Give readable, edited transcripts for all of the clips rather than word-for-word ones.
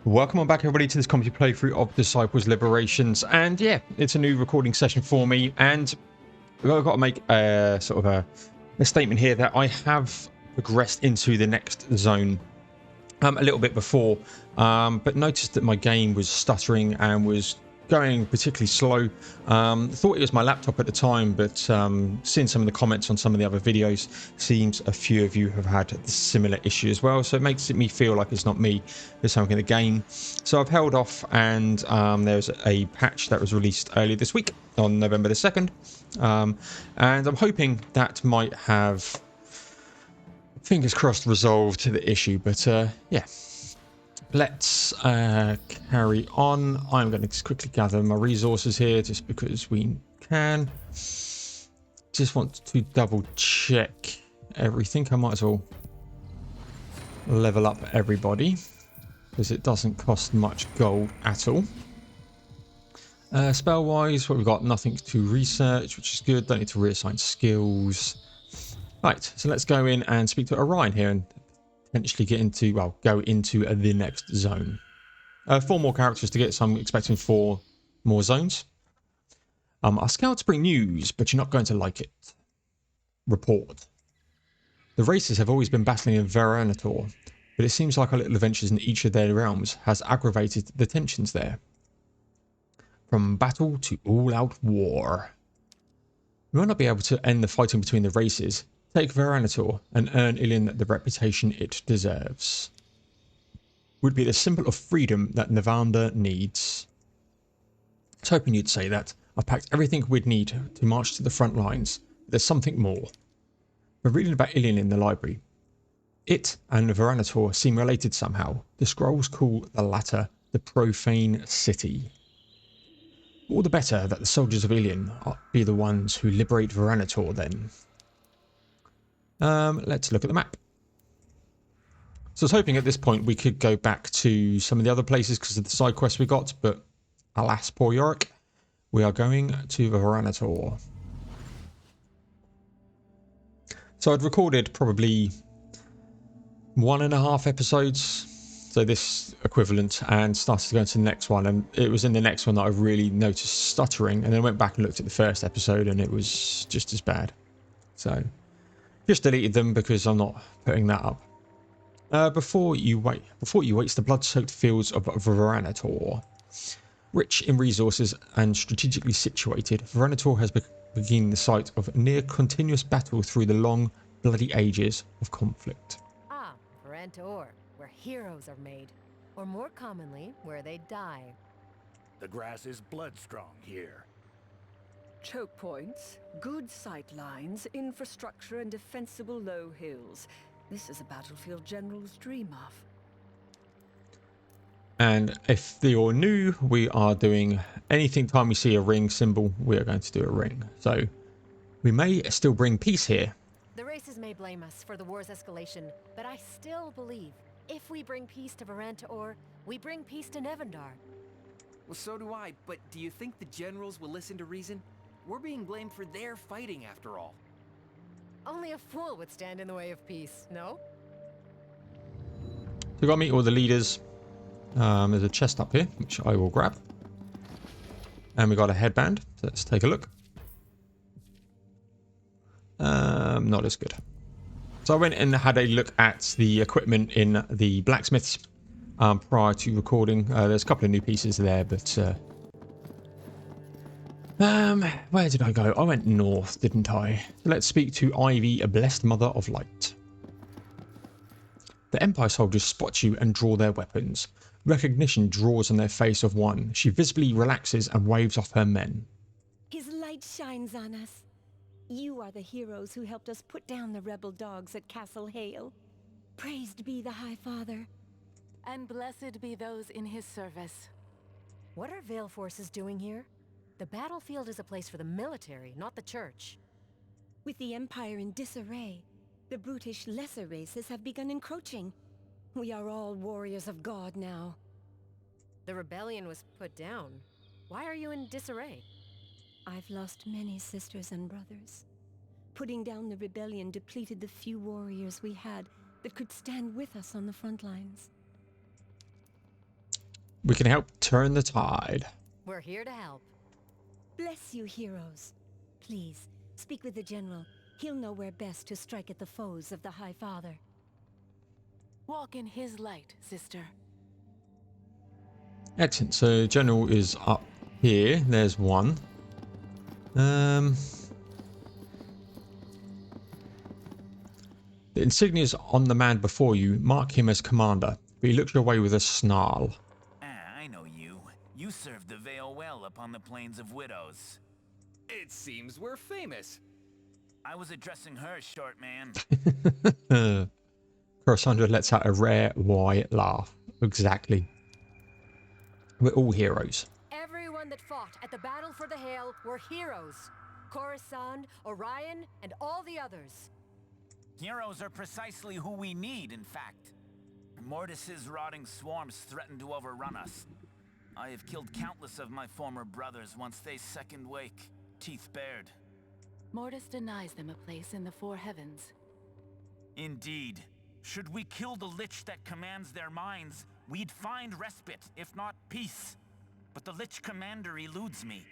Welcome on back, everybody, to this comedy playthrough of Disciples Liberations. And yeah, it's a new recording session for me, and I've got to make a sort of a statement here that I have progressed into the next zone a little bit before, but noticed that my game was stuttering and was going particularly slow. Thought it was my laptop at the time, but seeing some of the comments on some of the other videos, seems a few of you have had a similar issue as well, so it makes me feel like it's not me, it's something in the game. So I've held off, and there's a patch that was released earlier this week on November the 2nd, and I'm hoping that might have, fingers crossed, resolved the issue. But yeah, let's carry on. I'm going to quickly gather my resources here just because we can. Just want to double check everything. I might as well level up everybody because it doesn't cost much gold at all. Spell wise, what we've got, nothing to research, which is good. Don't need to reassign skills. Right, so let's go in and speak to Orion here and potentially get into, well, go into the next zone. 4 more characters to get, so I'm expecting 4 more zones. Our scouts bring news, but you're not going to like it. Report. The races have always been battling in Veranator, but it seems like our little adventures in each of their realms has aggravated the tensions there. From battle to all-out war. We might not be able to end the fighting between the races. Take Veranator and earn Ilion the reputation it deserves. Would be the symbol of freedom that Nevendaar needs. I was hoping you'd say that. I've packed everything we'd need to march to the front lines. But there's something more. We're reading about Ilion in the library. It and Veranator seem related somehow. The scrolls call the latter the Profane City. All the better that the soldiers of Ilion be the ones who liberate Veranator then. Let's look at the map. So I was hoping at this point we could go back to some of the other places because of the side quests we got, but alas, poor Yorick, we are going to Veranator. So I'd recorded probably 1.5 episodes, so this equivalent, and started to go into the next one, and it was in the next one that I really noticed stuttering, and then I went back and looked at the first episode and it was just as bad. So just deleted them because I'm not putting that up. Before you waste the blood-soaked fields of Veranator. Rich in resources and strategically situated, Veranator has been the site of near continuous battle through the long, bloody ages of conflict. Ah, Veranator, where heroes are made, or more commonly, where they die. The grass is blood-strong here. Choke points, good sight lines, infrastructure, and defensible low hills. This is a battlefield generals dream of. And if you're new, we are doing anything time we see a ring symbol, we are going to do a ring. So we may still bring peace here. The races may blame us for the war's escalation, but I still believe if we bring peace to Veranator, we bring peace to Nevendaar. Well, so do I, but do you think the generals will listen to reason? We're being blamed for their fighting, after all. Only a fool would stand in the way of peace, no? So we've got to meet all the leaders. There's a chest up here, which I will grab. And we got a headband. So let's take a look. Not as good. So I went and had a look at the equipment in the blacksmiths prior to recording. There's a couple of new pieces there, but where did I go? I went north, didn't I? Let's speak to Ivy, a blessed mother of light. The Empire soldiers spot you and draw their weapons. Recognition draws on their face of one. She visibly relaxes and waves off her men. His light shines on us. You are the heroes who helped us put down the rebel dogs at Castle Hale. Praised be the High Father. And blessed be those in his service. What are Vale forces doing here? The battlefield is a place for the military, not the church. With the Empire in disarray, the brutish lesser races have begun encroaching. We are all warriors of God now. The rebellion was put down. Why are you in disarray? I've lost many sisters and brothers. Putting down the rebellion depleted the few warriors we had that could stand with us on the front lines. We can help turn the tide. We're here to help. Bless you, heroes. Please, speak with the General. He'll know where best to strike at the foes of the High Father. Walk in his light, sister. Excellent. So General is up here. There's one. The insignia is on the man before you. Mark him as commander, but he looks your way with a snarl. I know you. You served the Vale well upon the Plains of Widows. It seems we're famous. I was addressing her, short man. Coruscant lets out a rare wide laugh. Exactly. We're all heroes. Everyone that fought at the Battle for the Hail were heroes. Coruscant, Orion, and all the others. Heroes are precisely who we need, in fact. Mortis's rotting swarms threaten to overrun us. I have killed countless of my former brothers once they second wake, teeth bared. Mortis denies them a place in the four heavens. Indeed. Should we kill the Lich that commands their minds, we'd find respite, if not peace. But the Lich commander eludes me.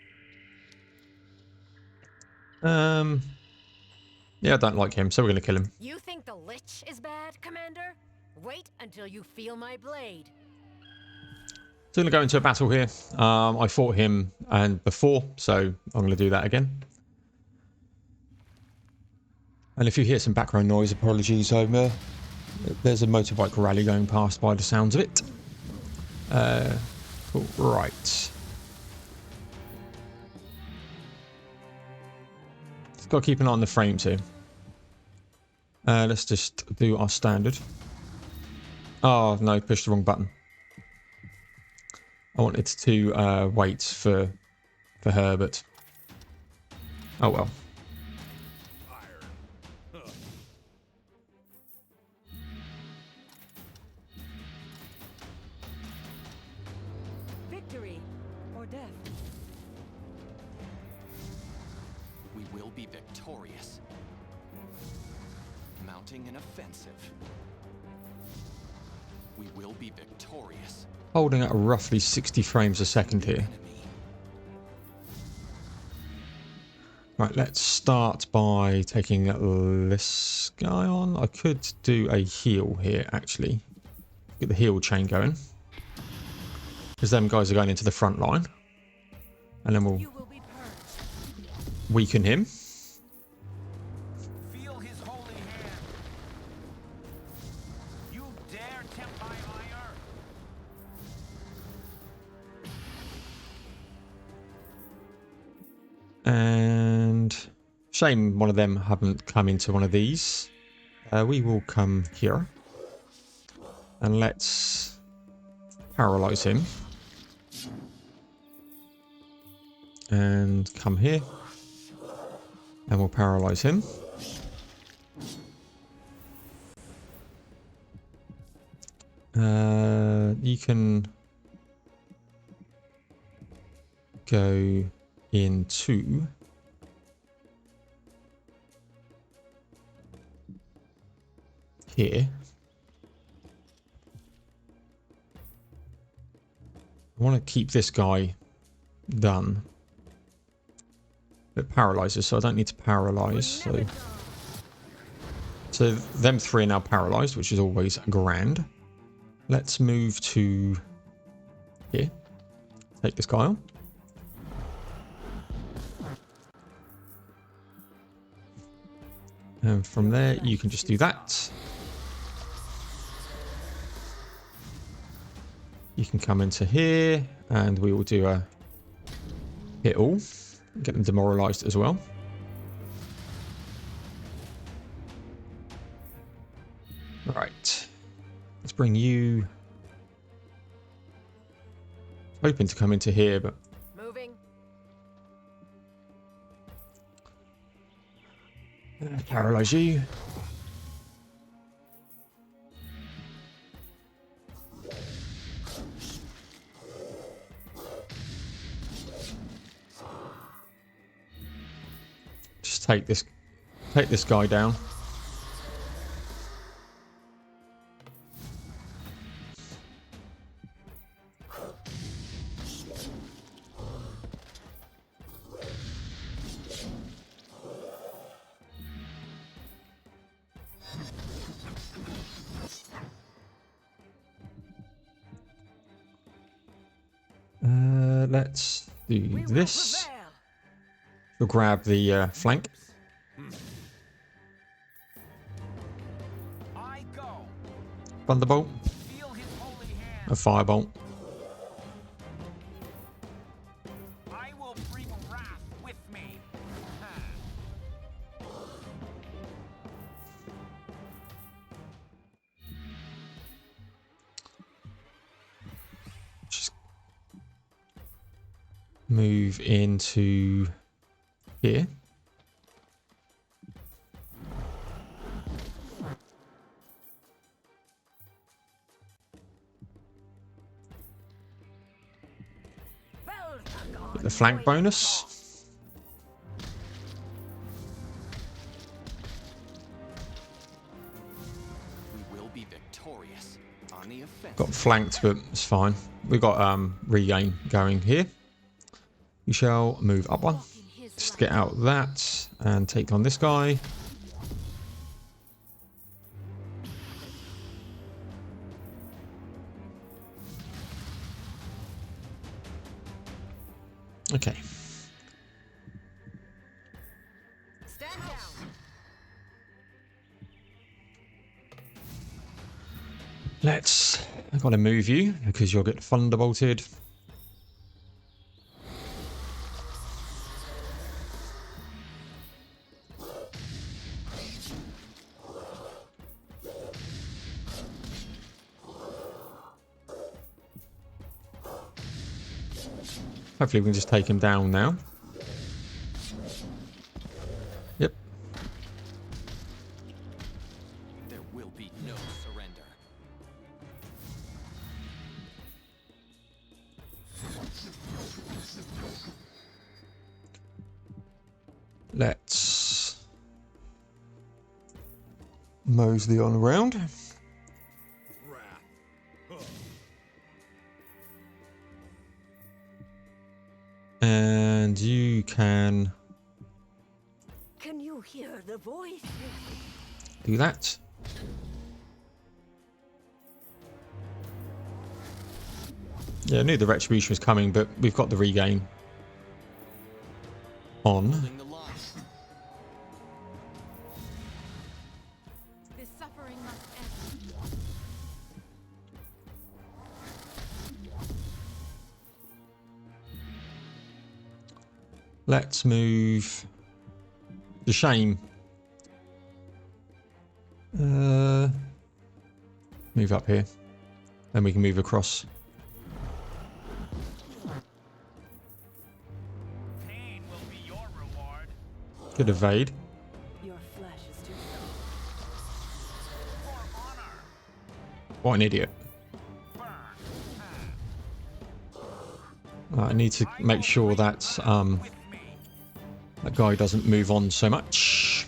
Yeah, I don't like him, so we're going to kill him. You think the Lich is bad, Commander? Wait until you feel my blade. So I'm going to go into a battle here. I fought him before, so I'm going to do that again. And if you hear some background noise, apologies. There's a motorbike rally going past by the sounds of it. Cool. Right. Got to keep an eye on the frames here. Let's just do our standard. Oh no, pushed the wrong button. I wanted to wait for her, but oh well. Victory or death? We will be victorious. Mounting an offensive. We will be victorious. Holding at roughly 60 frames a second here. Right, let's start by taking this guy on. I could do a heal here, actually. Get the heal chain going. Because them guys are going into the front line. And then we'll weaken him. Feel his holy hand. You dare tempt my ire? And shame one of them haven't come into one of these. We will come here. And let's paralyze him. And come here. And we'll paralyze him. You can go into here. I want to keep this guy done. It paralyzes, so I don't need to paralyze. So them three are now paralyzed, which is always grand. Let's move to here. Take this guy on. And from there, you can just do that. You can come into here, and we will do a hit all. Get them demoralized as well. Right. Let's bring you. Hoping to come into here, but Moving. Paralyze you. Just take this guy down. Let's do this. We'll grab the flank. I go. Thunderbolt. Feel his holy hand. A firebolt. I will bring wrath with me. Just move into here. Get the flank bonus. We will be victorious. On the offensive. Got flanked, but it's fine. We've got regain going here. We shall move up one. Just get out that and take on this guy. Okay. Stand down. I've got to move you because you'll get thunderbolted. Hopefully we can just take him down now. Yep. There will be no surrender. Let's mosey on around. And you can Can you hear the voice? do that. Yeah, I knew the retribution was coming, but we've got the regain on. Holding the line. This suffering must end. Let's move. The shame. Move up here. Then we can move across. Pain will be your reward. Could evade. Your flesh is too For honor. What an idiot. Burn. I need to make sure that With me. that guy doesn't move on so much.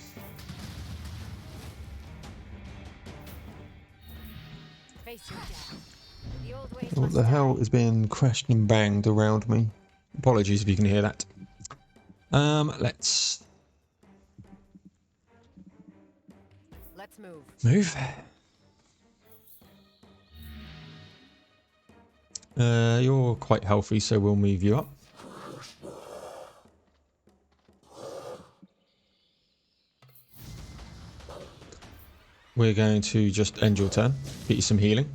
Face your death. The old ways What must the die. hell is being crashed and banged around me? Apologies if you can hear that. Let's Let's move. move. You're quite healthy, so we'll move you up. We're going to just end your turn. Get you some healing.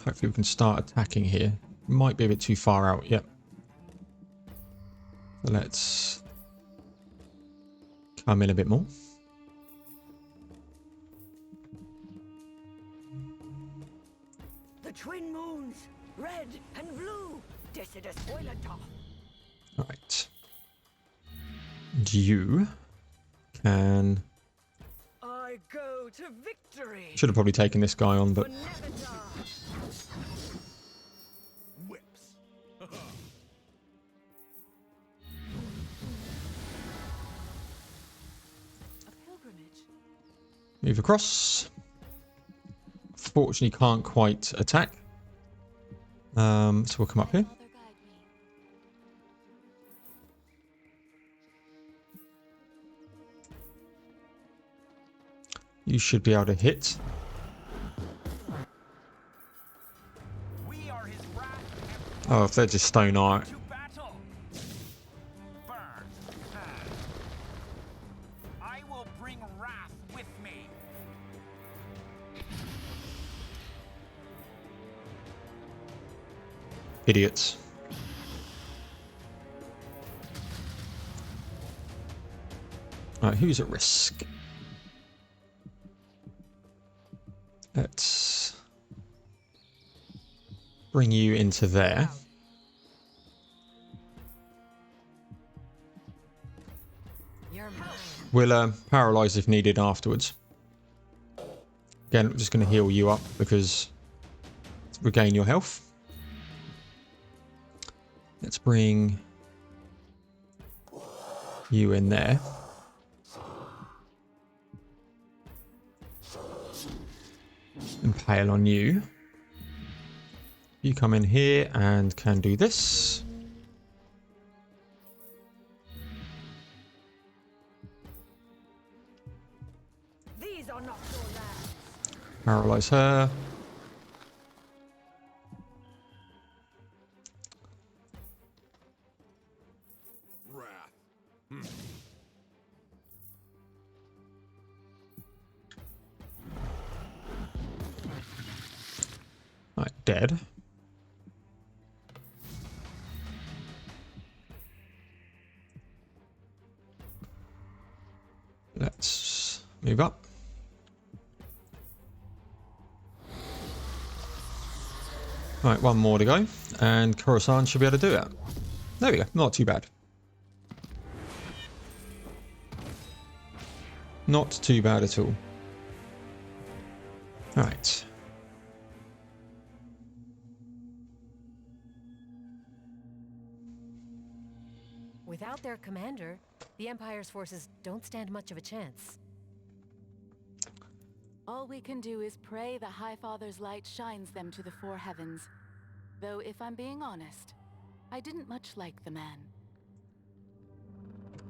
Hopefully we can start attacking here. Might be a bit too far out. Yep. So let's come in a bit more. The twin moons, red and blue. Decidus Oilata. Right. And you can... I go to victory. Should have probably taken this guy on, For but Nevendaar. Whips. A pilgrimage. move across. Fortunately can't quite attack. So we'll come up here. Father, guide me. You should be able to hit. Oh, if they're just stone art. To battle. Burn. I will bring wrath with me. Idiots. Right, who's at risk? Let's bring you into there. You're mine. We'll paralyze if needed afterwards. Again, I'm just going to heal you up because to regain your health. Let's bring you in there. Impale on you. You come in here and can do this. These are not your lands. Paralyze her. Wrath. Right, dead. Let's move up. Right, one more to go, and Coruscant should be able to do it. There we go, not too bad. Not too bad at all. Right. Without their commander, the Empire's forces don't stand much of a chance. All we can do is pray the High Father's light shines them to the four heavens. Though, if I'm being honest, I didn't much like the man.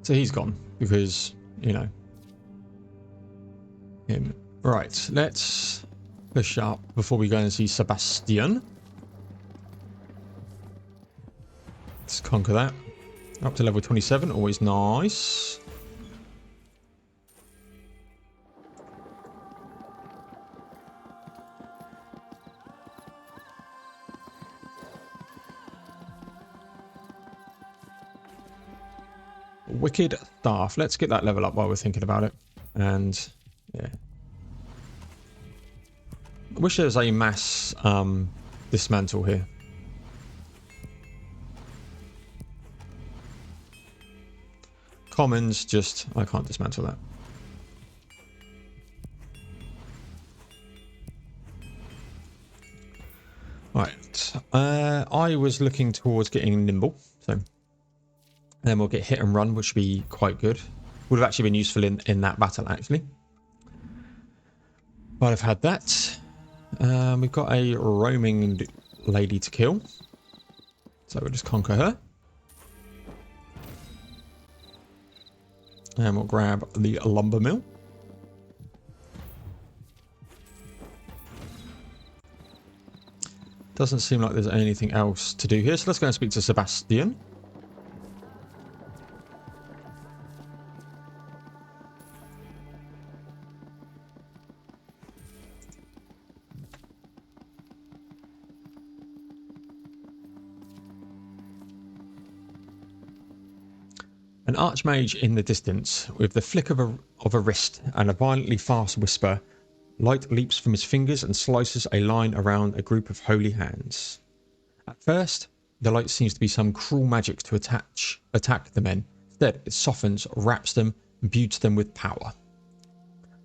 So he's gone because, you know, him. Right, let's push up before we go and see Sebastian. Let's conquer that. Up to level 27, always nice. Wicked Staff. Let's get that level up while we're thinking about it. And yeah. I wish there was a mass dismantle here. Commons, just I can't dismantle that. Right. I was looking towards getting nimble, so then we'll get hit and run, which would be quite good. Would have actually been useful in that battle, actually. But I've had that. We've got a roaming lady to kill, so we'll just conquer her. And we'll grab the lumber mill. Doesn't seem like there's anything else to do here, so let's go and speak to Sebastian. An archmage in the distance, with the flick of a wrist and a violently fast whisper, light leaps from his fingers and slices a line around a group of holy hands. At first, the light seems to be some cruel magic to attack the men. Instead, it softens, wraps them, imbues them with power.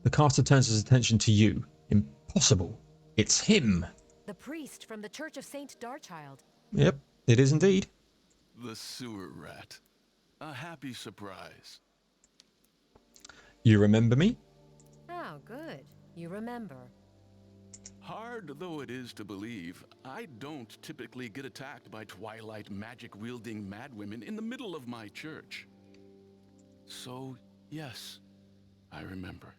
The caster turns his attention to you. Impossible. It's him. The priest from the Church of Saint Darchild. Yep, it is indeed. The sewer rat. A happy surprise. You remember me? Oh, good. You remember. Hard though it is to believe, I don't typically get attacked by twilight magic-wielding madwomen in the middle of my church. So, yes, I remember.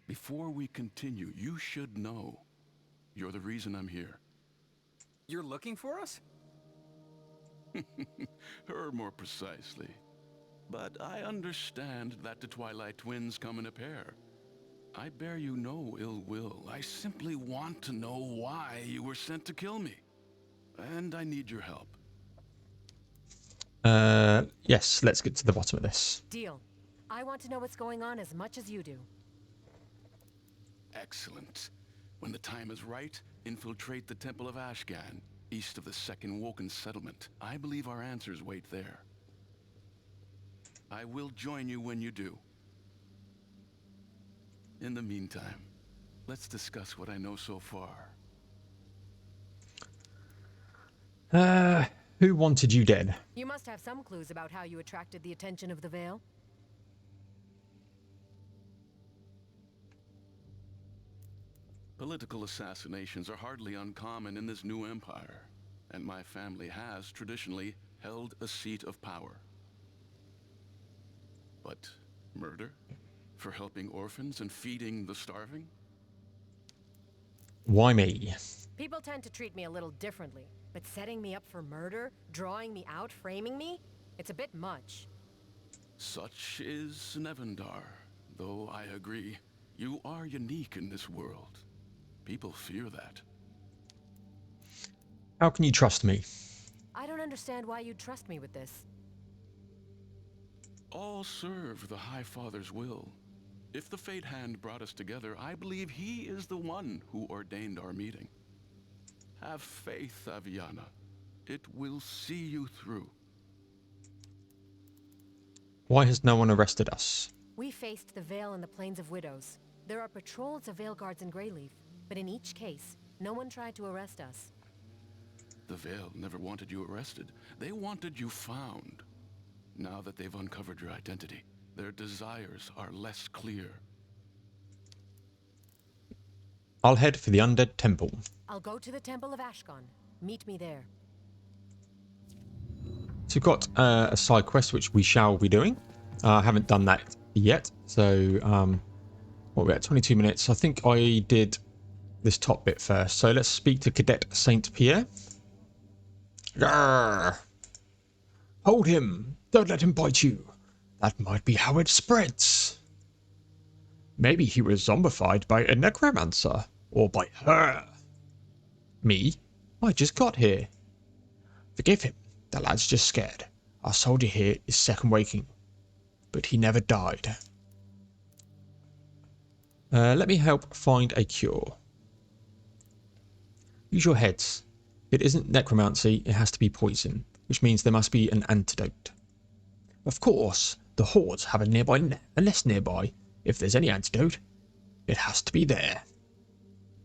Before we continue, you should know. You're the reason I'm here. You're looking for us? Her more precisely. But I understand that the Twilight Twins come in a pair. I bear you no ill will. I simply want to know why you were sent to kill me. And I need your help. Yes, let's get to the bottom of this. Deal. I want to know what's going on as much as you do. Excellent. When the time is right, infiltrate the Temple of Ashgan, east of the Second Woken Settlement. I believe our answers wait there. I will join you when you do. In the meantime, let's discuss what I know so far. Who wanted you dead? You must have some clues about how you attracted the attention of the Veil. Political assassinations are hardly uncommon in this new empire, and my family has traditionally held a seat of power. But murder? For helping orphans and feeding the starving? Why me? People tend to treat me a little differently, but setting me up for murder, drawing me out, framing me, it's a bit much. Such is Nevendaar, though I agree, you are unique in this world. People fear that. How can you trust me? I don't understand why you'd trust me with this. All serve the High Father's will. If the Fate Hand brought us together, I believe he is the one who ordained our meeting. Have faith, Aviana. It will see you through. Why has no one arrested us? We faced the Veil in the Plains of Widows. There are patrols of Veil Guards in Greyleaf, but in each case, no one tried to arrest us. The Veil never wanted you arrested. They wanted you found. Now that they've uncovered your identity, their desires are less clear. I'll head for the Undead Temple. I'll go to the Temple of Ashkan. Meet me there. So we've got a side quest which we shall be doing. I haven't done that yet, so what we're at 22 minutes. I think I did this top bit first. So let's speak to Cadet Saint Pierre. Grrr. Hold him! Don't let him bite you. That might be how it spreads. Maybe he was zombified by a necromancer, or by her. Me? I just got here. Forgive him. The lad's just scared. Our soldier here is second waking, but he never died. Let me help find a cure. Use your heads. It isn't necromancy, it has to be poison, which means there must be an antidote. Of course, the hordes have a nest nearby. If there's any antidote, it has to be there.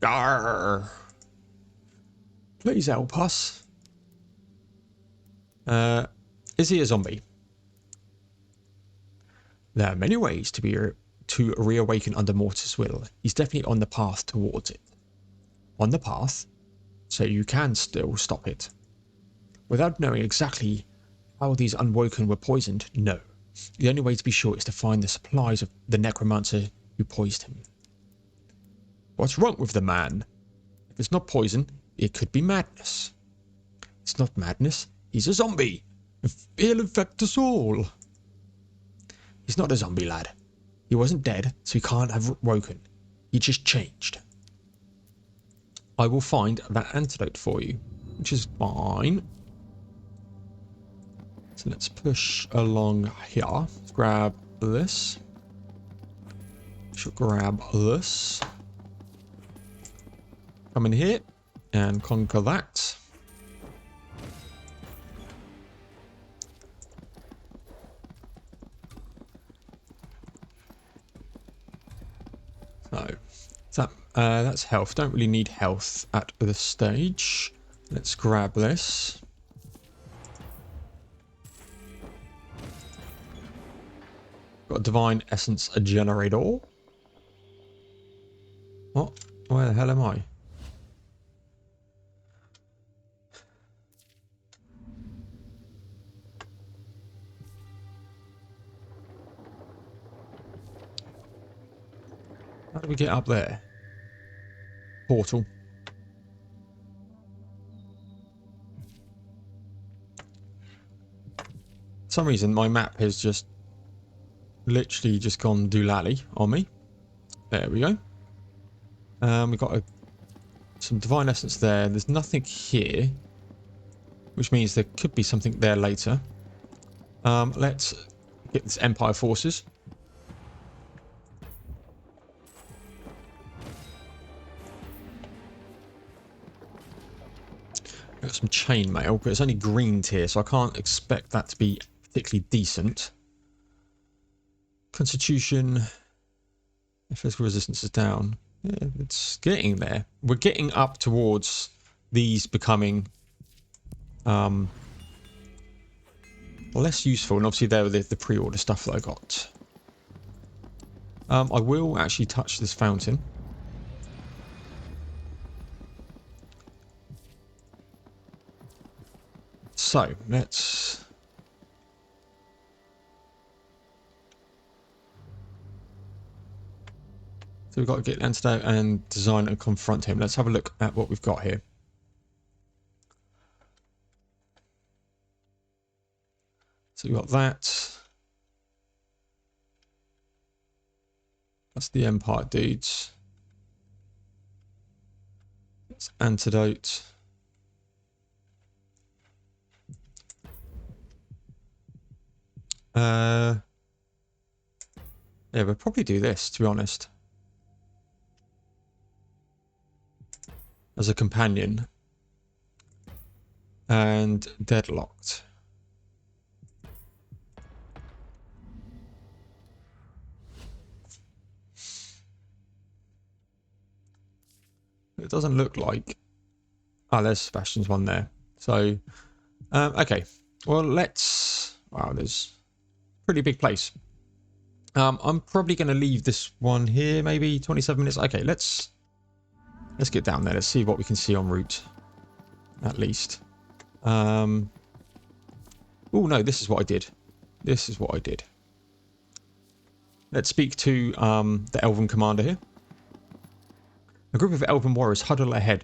Garr. Please help us. Is he a zombie? There are many ways to reawaken under Mortis' will. He's definitely on the path towards it. On the path, so you can still stop it. Without knowing exactly how these unwoken were poisoned, no. The only way to be sure is to find the supplies of the necromancer who poisoned him. What's wrong with the man? If it's not poison, it could be madness. It's not madness, he's a zombie. He'll infect us all. He's not a zombie, lad. He wasn't dead, so he can't have woken. He just changed. I will find that antidote for you, which is fine. So let's push along here. Let's grab this. Should grab this. Come in here and conquer that. So that's health. Don't really need health at this stage. Let's grab this. Got a divine essence generator. What? Where the hell am I? How do we get up there? Portal. some reason my map has just literally just gone doolally on me. There we go. We've got some divine essence there. There's nothing here, which means there could be something there later. Let's get this Empire forces. Got some chainmail, but it's only green tier, so I can't expect that to be particularly decent. Constitution. If physical resistance is down. Yeah, it's getting there. We're getting up towards these becoming less useful, and obviously there were the pre-order stuff that I got. I will actually touch this fountain. So let's so we've got to get antidote and design and confront him. Let's have a look at what we've got here. So we've got that. That's the Empire dudes. It's antidote. Yeah, we'll probably do this, to be honest. As a companion. And deadlocked. It doesn't look like... Oh, there's Sebastian's one there. So, okay. Well, let's... Wow, there's a pretty big place. I'm probably going to leave this one here, maybe 27 minutes. Okay, let's get down there. Let's see what we can see en route, at least. Oh, no, this is what I did. This is what I did. Let's speak to the Elven commander here. A group of Elven warriors huddle ahead,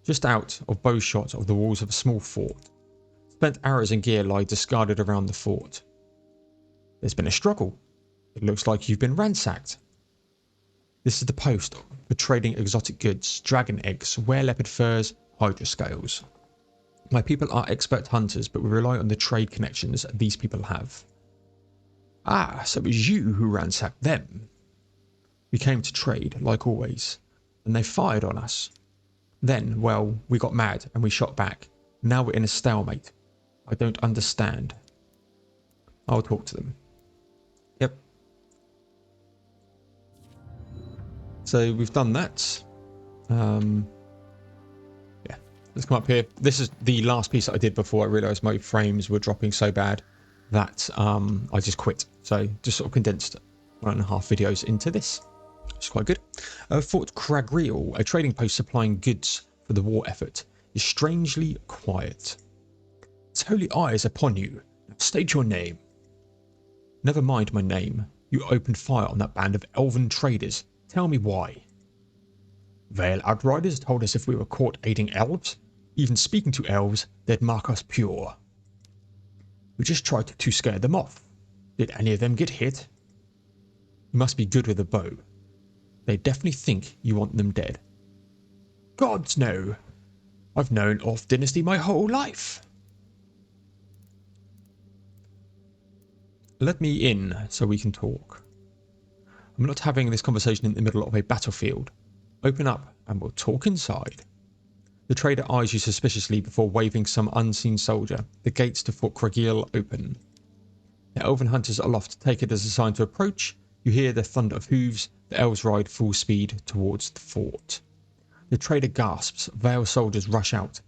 just out of bowshot of the walls of a small fort. Spent arrows and gear lie discarded around the fort. There's been a struggle. It looks like you've been ransacked. This is the post for trading exotic goods, dragon eggs, were-leopard furs, hydra scales. My people are expert hunters, but we rely on the trade connections these people have. Ah, so it was you who ransacked them. We came to trade, like always, and they fired on us. Then, well, we got mad and we shot back. Now we're in a stalemate. I don't understand. I'll talk to them. Yep. So we've done that. Yeah, let's come up here. This is the last piece that I did before I realised my frames were dropping so bad that I just quit. So just sort of condensed 1.5 videos into this. It's quite good. Fort Cragreal, a trading post supplying goods for the war effort, is strangely quiet. Its holy eye is upon you. Now state your name. Never mind my name. You opened fire on that band of elven traders. Tell me why. Vale Outriders told us if we were caught aiding elves, even speaking to elves, they'd mark us pure. We just tried to scare them off. Did any of them get hit? You must be good with a bow. They definitely think you want them dead. Gods no. I've known Orth Dynasty my whole life. Let me in so we can talk. I'm not having this conversation in the middle of a battlefield. Open up and we'll talk inside. The trader eyes you suspiciously before waving some unseen soldier. The gates to Fort Cragreal open. The elven hunters aloft take it as a sign to approach. You hear the thunder of hooves. The elves ride full speed towards the fort. The trader gasps. Vale soldiers rush out,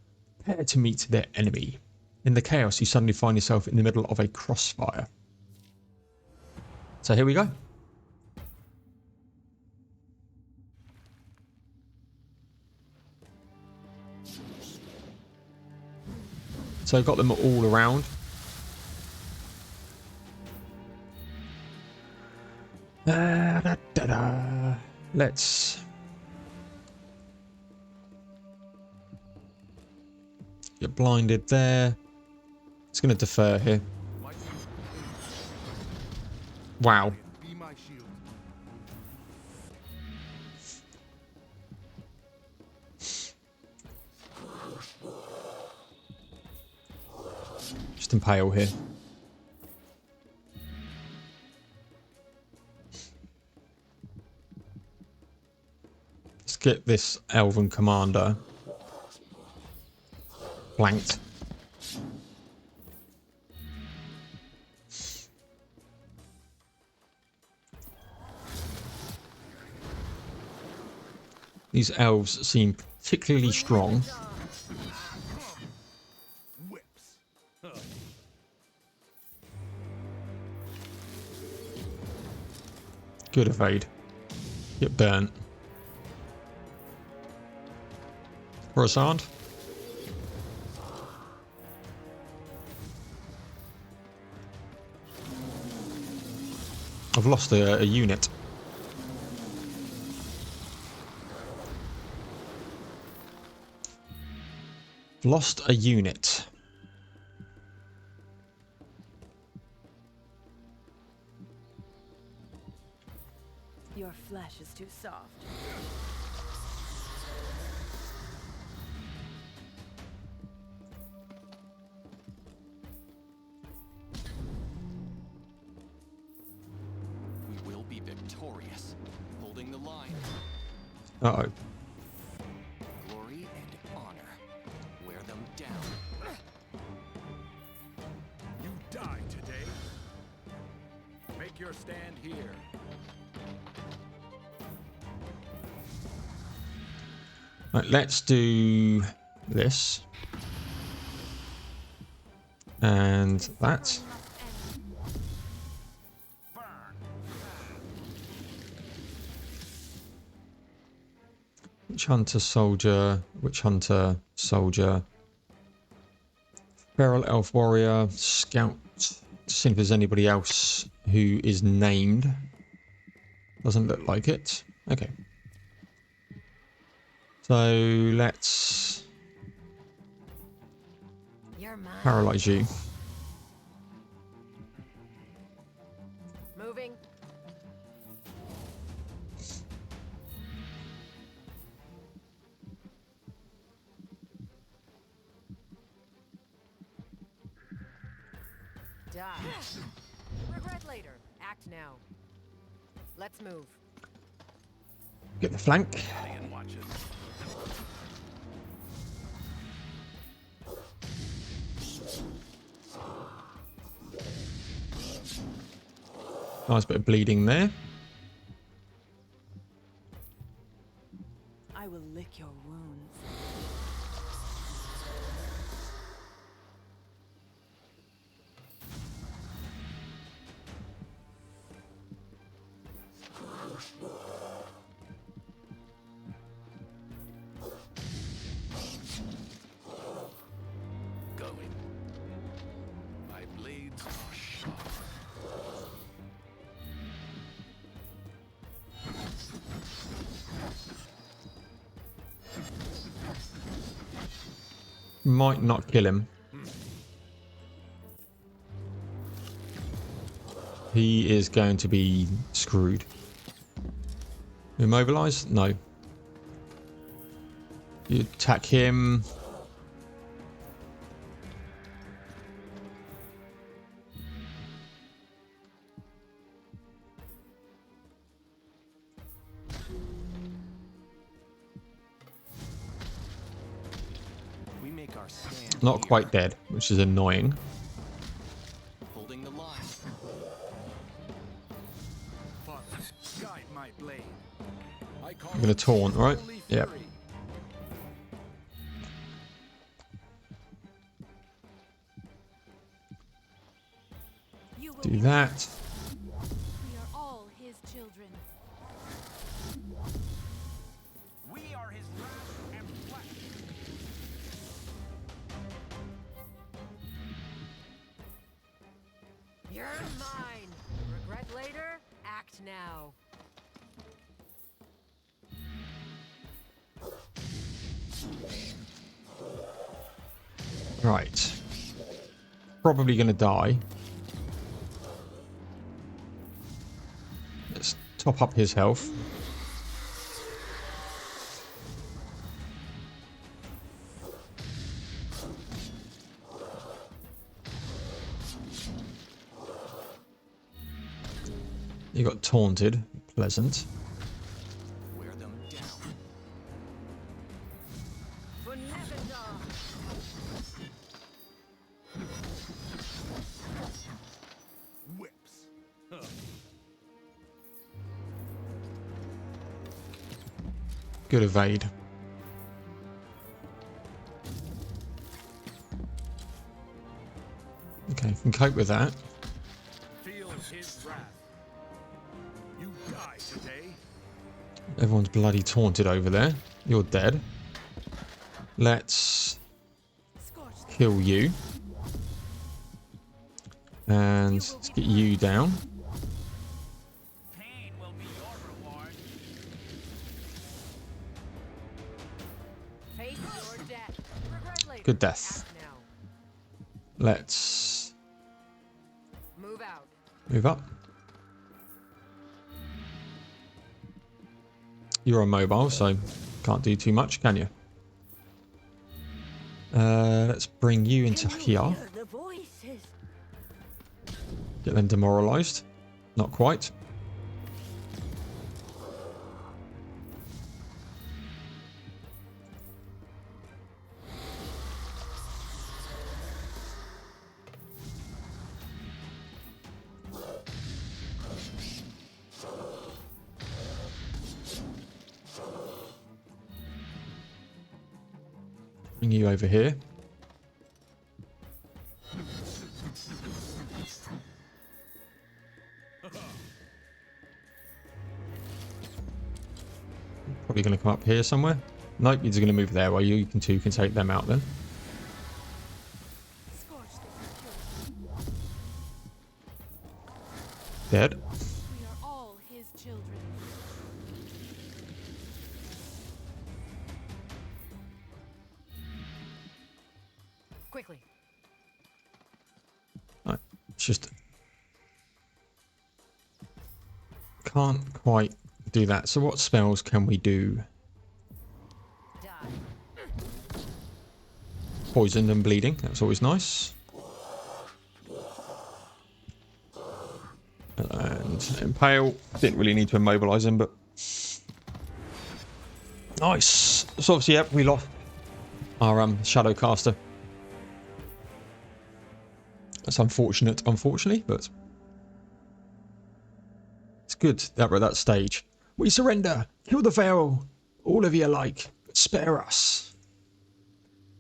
prepare to meet their enemy. In the chaos, you suddenly find yourself in the middle of a crossfire. So here we go. So I've got them all around. Let's get blinded there. It's going to defer here. Wow. Be my shield. Just impale here. Let's get this elven commander flanked. These elves seem particularly strong. Whips. Good evade. Get burnt. Rosand. I've lost a unit. Lost a unit. Your flesh is too soft. We will be victorious. Holding the line. Uh-oh. Glory and honor. Wear them down. You die today. Make your stand here. Right, let's do this. And that. Witch hunter, soldier, witch hunter, soldier. Feral elf warrior, scout. See if there's anybody else who is named. Doesn't look like it. Okay. So let's You're mine. paralyze you. Moving. Die. Regret later. Act now. Let's move. Get the flank. And watch it. Nice bit of bleeding there. I will lick your wounds. Going. My blades are sharp. Might not kill him. He is going to be screwed. Immobilize? No. You attack him. We make our stand. Not here. quite dead, which is annoying. Holding the line. Father, guide my blade. I call I'm going to taunt, right? holy Yep. fury. You will Do be that. We are all his children. We are his wrath and flesh. You're mine. Regret later. Act now. Right. Probably going to die. top up his health. You got taunted. Pleasant. Wear them down. For Nevendaar. Whips. Huh. Good evade. Okay, can cope with that. Feel his wrath. You die today. Everyone's bloody taunted over there. You're dead. Let's kill you. And let's get you down. Pain will be your reward. Face your death. Regret later. Good death. Act now. Let's Move out. move up. You're on mobile, so can't do too much, can you? Let's bring you into here. Hear the voices. Get them demoralized. Not quite. Bring you over here. Probably going to come up here somewhere. Nope, you're just going to move there while you can take them out then. Dead. We are all his children. Quickly. Right, it's just can't quite do that. So what spells can we do? Die. Poisoned and bleeding. That's always nice. And impale. Didn't really need to immobilize him, but nice. So obviously, yep, we lost our shadow caster. That's unfortunate, unfortunately, but it's good that we're at that stage. We surrender. Kill the Veil. All of you alike, but spare us.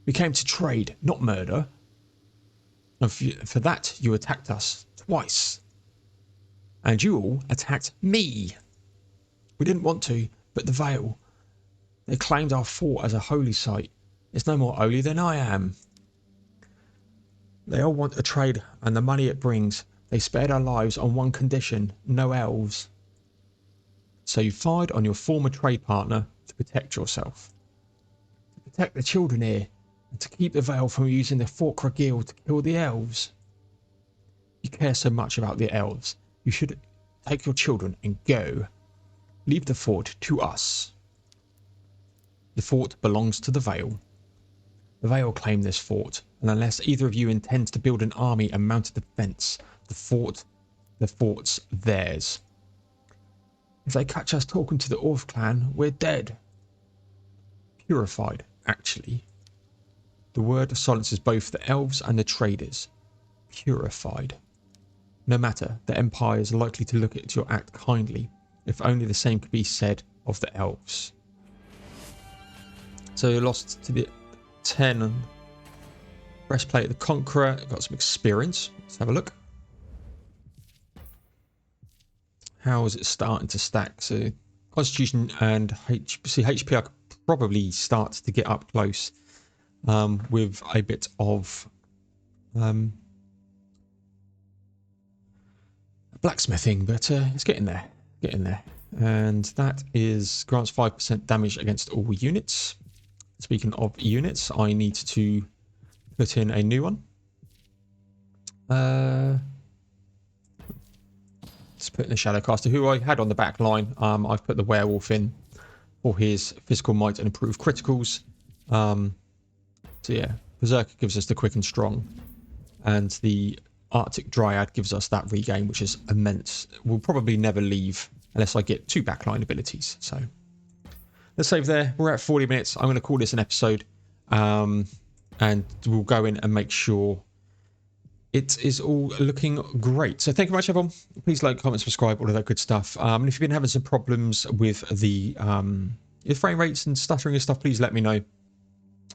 We came to trade, not murder. And for that, you attacked us twice. And you all attacked me. We didn't want to, but the Veil. They claimed our fort as a holy site. It's no more holy than I am. They all want a trade and the money it brings. They spared our lives on one condition, no elves. So you fired on your former trade partner to protect yourself. To protect the children here, and to keep the Veil from using the Fort Cragil to kill the elves. You care so much about the elves. You should take your children and go. Leave the fort to us. The fort belongs to the Veil. The Veil claim this fort, and unless either of you intends to build an army and mount a defence, the fort's theirs. If they catch us talking to the Orth clan, we're dead. Purified, actually. The word silences both the elves and the traders. Purified. No matter, the Empire is likely to look at your act kindly, if only the same could be said of the elves. So you lost to the 10 breastplate of the Conqueror. Got some experience. Let's have a look. How is it starting to stack? So Constitution and HP I could probably start to get up close with a bit of blacksmithing, but it's getting there. And that is grants 5% damage against all units. Speaking of units, I need to put in a new one. Just putting the Shadowcaster, who I had on the back line. I've put the Werewolf in for his physical might and improved criticals. So yeah, Berserker gives us the quick and strong, and the Arctic Dryad gives us that regain, which is immense. We'll probably never leave unless I get 2 backline abilities. So let's save there. We're at 40 minutes. I'm going to call this an episode, and we'll go in and make sure it is all looking great. So thank you very much, everyone. Please like, comment, subscribe, all of that good stuff. And if you've been having some problems with the frame rates and stuttering and stuff, please let me know.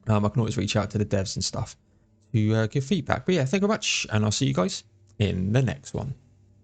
I can always reach out to the devs and stuff to give feedback. But yeah, thank you very much, and I'll see you guys in the next one.